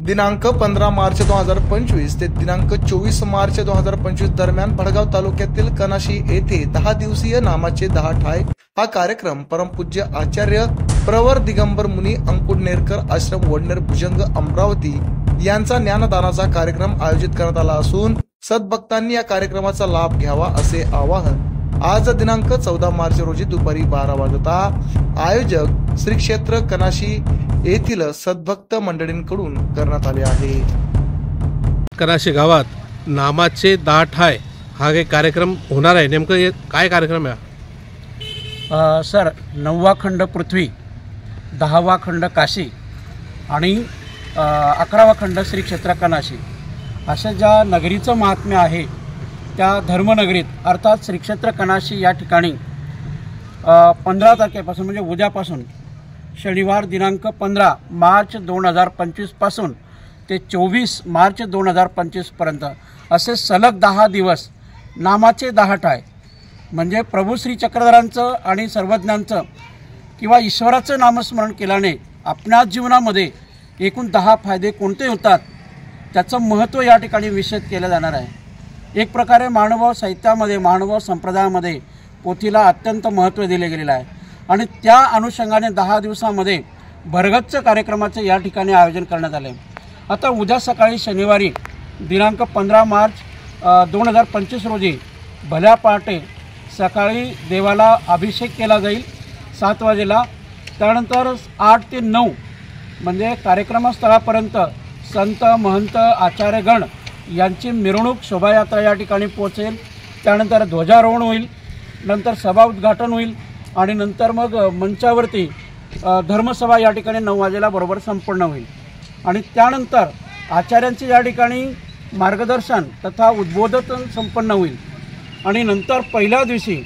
दिनांक 15 मार्च 2025 ते दिनांक 24 मार्च 2025 दरम्यान भडगाव तालुक्यातील कनाशी येथे 10 दिवसीय नामाचे 10 ठाय हा कार्यक्रम परमपूज्य आचार्य प्रवर दिगंबर मुनी अंकुडनेरकर आश्रम वडनेर भुजंग अमरावती यांचा ज्ञानदानाचा कार्यक्रम आयोजित करण्यात आला असून सद्भक्तांनी या कार्यक्रमाचा लाभ घ्यावा असे आवाहन आज दिनांक 14 मार्च रोजी दुपारी 12 वाजता आयोजक श्री क्षेत्र कनाशी येथील सद्भक्त मंडळींकडून करण्यात आले आहे। कनाशी गावात नामाचे 10 ठाय हा एक कार्यक्रम होणार आहे। नेमकं काय कार्यक्रम आहे? सर 9वा खंड पृथ्वी, 10वा खंड काशी आणि 11वा खंड श्री क्षेत्र कनाशी अशा ज्या नगरीचं महात्म्य आहे त्या धर्मनगरीत अर्थात श्री क्षेत्र कनाशी या ठिकाणी 15 तारखेपासून म्हणजे उद्यापासून शनिवार दिनांक 15 मार्च 2025 पासून ते 24 मार्च 2025 पर्यंत असे सलग 10 दिवस नामाचे 10 ठाय म्हणजे प्रभू श्री चक्रधरांचं आणि सर्वज्ञांचं किंवा ईश्वराचं नामस्मरण केल्याने आपल्या जीवनामध्ये एकूण 10 फायदे कोणते होतात त्याचं महत्त्व या ठिकाणी विशद केलं जाणार आहे। एक प्रकारे महानुभाव साहित्यामध्ये महानुभाव संप्रदायामध्ये पोथीला अत्यंत महत्त्व दिले गेलेलं आहे आणि त्या अनुषंगाने 10 दिवसामध्ये भरगच्च कार्यक्रमाचे या ठिकाणी आयोजन करण्यात आले। आता उद्या सकाळी शनिवारी दिनांक 15 मार्च 2025 रोजी भल्या पहाटे सकाळी देवाला अभिषेक केला जाईल 7 वाजेला। त्यानंतर 8 ते 9 म्हणजे कार्यक्रमस्थळापर्यंत संत महंत आचार्यगण यांची मिरवणूक शोभायात्रा या ठिकाणी पोहोचेल। त्यानंतर ध्वजारोहण होईल, नंतर सभा उद्घाटन होईल आणि नंतर मग मंचावरती धर्मसभा या ठिकाणी 9 वाजेला बरोबर संपन्न होईल आणि त्यानंतर आचार्यांचे या ठिकाणी मार्गदर्शन तथा उद्बोधन संपन्न होईल आणि नंतर पहिल्या दिवशी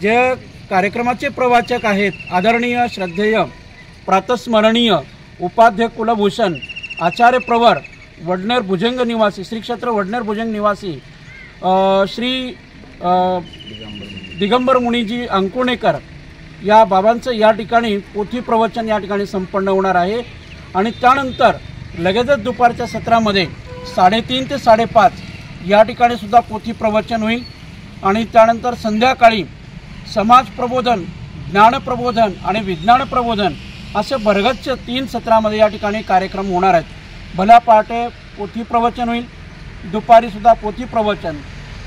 जे कार्यक्रमाचे प्रवाचक आहेत आदरणीय श्रद्धेय प्रातस्मरणीय उपाध्य कुलभूषण आचार्य प्रवर वडनेर भुजंग निवासी श्री क्षेत्र वडनेर भुजंग निवासी श्री दिगंबर मुनीजी अंकुडनेरकर या बाबांचं या ठिकाणी पोथी प्रवचन या ठिकाणी संपन्न होणार आहे आणि त्यानंतर लगेचच दुपारच्या सत्रामध्ये 3:30 ते 5:30 या ठिकाणी सुद्धा पोथी प्रवचन होईल आणि त्यानंतर संध्याकाळी समाज प्रबोधन, ज्ञान प्रबोधन आणि विज्ञान प्रबोधन असे भरगच्च 3 सत्रामध्ये या ठिकाणी कार्यक्रम होणार आहेत। भल्या पहाटे पोथी प्रवचन होईल, दुपारी सुद्धा पोथी प्रवचन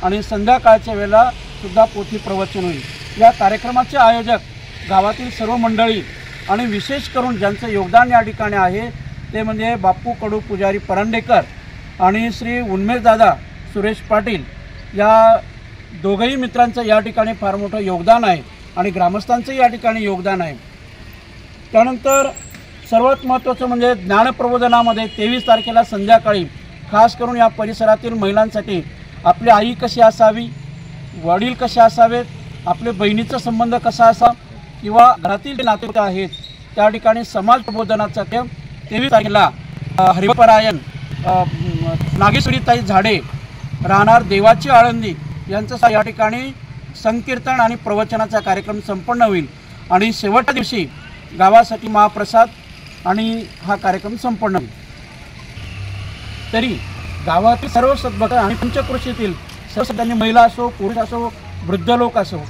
आणि संध्याकाळच्या वेळेला सुद्धा पोथी प्रवचन होईल। या कार्यक्रमाचे आयोजक गावातील सर्व मंडळी आणि विशेष करून ज्यांचं योगदान या ठिकाणी आहे ते म्हणजे बापू कडू पुजारी परंडेकर आणि श्री उन्मेशदादा सुरेश पाटील या दोघंही मित्रांचं या ठिकाणी फार मोठं योगदान आहे आणि ग्रामस्थांचं या ठिकाणी योगदान आहे। त्यानंतर सर्वात महत्त्वाचं म्हणजे ज्ञानप्रबोधनामध्ये 23 तारखेला संध्याकाळी खास करून या परिसरातील महिलांसाठी आपली आई कशी असावी, वडील कसे असावेत, आपले बहिणीचा संबंध कसा असा किंवा घरातील नाते आहेत त्या ठिकाणी समाज प्रबोधनाचा 23 तारखेला हरिपरायण नागेश्वरीताई झाडे राहणार देवाची आळंदी यांचा या ठिकाणी संकीर्तन आणि प्रवचनाचा कार्यक्रम संपन्न होईल आणि शेवटच्या दिवशी गावासाठी महाप्रसाद आणि हा कार्यक्रम संपन्न होईल। तरी गावातील सर्व सद्भक्त आणि पंचक्रोशीतील सर्व सद्भक्तांनी महिला असो, पुरुष असो, वृद्ध लोक असो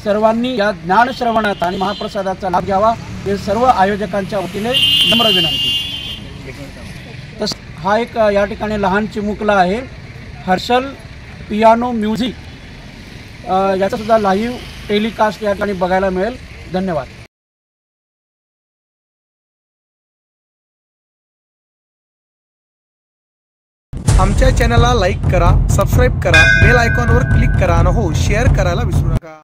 सर्वांनी या ज्ञानश्रवणात आणि महाप्रसादाचा लाभ घ्यावा हे सर्व आयोजकांच्या वतीने नम्र विनंती। तस हा एक या ठिकाणी लहान चिमुकला आहे हर्षल पियानो म्युझिक याचा सुद्धा लाईव्ह टेलिकास्ट या ठिकाणी बघायला मिळेल। धन्यवाद। आमच्या चॅनलला लाईक करा, सबस्क्राईब करा, बेल आयकॉनवर क्लिक करा आणि हो शेअर करायला विसरू नका।